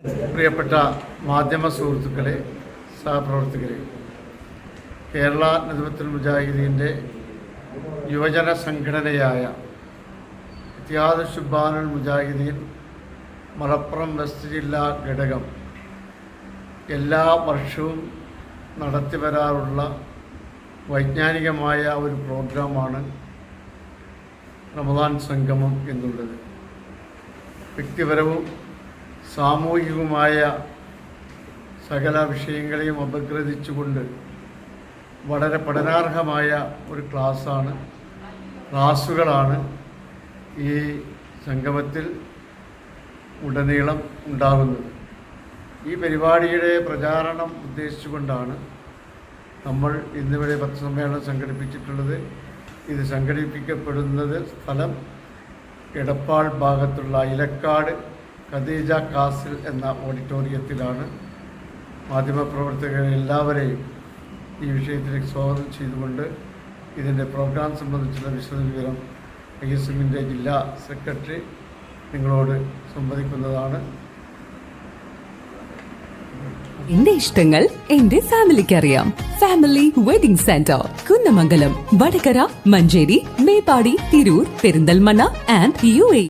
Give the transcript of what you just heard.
പ്രിയപ്പെട്ട മാധ്യമ സുഹൃത്തുക്കളെ, സഹപ്രവർത്തകരെ, കേരള നദ്വത്തുൽ മുജാഹിദീൻ്റെ യുവജന സംഘടനയായ ഇത്തിഹാദുൽ ശുബ്ബാനുൽ മുജാഹിദീൻ മലപ്പുറം വെസ്റ്റ് ജില്ലാ ഘടകം എല്ലാ വർഷവും നടത്തിവരാറുള്ള വൈജ്ഞാനികമായ ഒരു പ്രോഗ്രാമാണ് റമദാൻ സംഗമം എന്നുള്ളത്. വ്യക്തിപരവും സാമൂഹികവുമായ സകല വിഷയങ്ങളെയും അപഗ്രഥിച്ചുകൊണ്ട് വളരെ പഠനാർഹമായ ഒരു ക്ലാസ്സുകളാണ് ഈ സംഗമത്തിൽ ഉടനീളം ഉണ്ടാകുന്നത്. ഈ പരിപാടിയുടെ പ്രചാരണം ഉദ്ദേശിച്ചുകൊണ്ടാണ് നമ്മൾ ഇന്നിവിടെ പത്രസമ്മേളനം സംഘടിപ്പിച്ചിട്ടുള്ളത്. ഇത് സംഘടിപ്പിക്കപ്പെടുന്നത് സ്ഥലം എടപ്പാൾ ഭാഗത്തുള്ള ഇലക്കാട് ഖദീജ കാസിൽ എന്ന ഓഡിറ്റോറിയത്തിലാണ്. മാധ്യമപ്രവർത്തകരെ എല്ലാവരെയും ഈ വിഷയത്തിലേക്ക് സ്വാഗതം ചെയ്തുകൊണ്ട് ഇതിൻ്റെ പ്രോഗ്രാം സംബന്ധിച്ചുള്ള വിശദവിവരം ISMൻ്റെ ജില്ലാ സെക്രട്ടറി നിങ്ങളോട് സംവദിക്കുന്നതാണ്. എന്റെ ഇഷ്ടങ്ങൾ എന്റെ ഫാമിലിക്ക് അറിയാം. Family wedding centre, Kunnamangalam, Vadakara, Manjeri, Meppadi, Tirur, Perinthalmanna and UAE.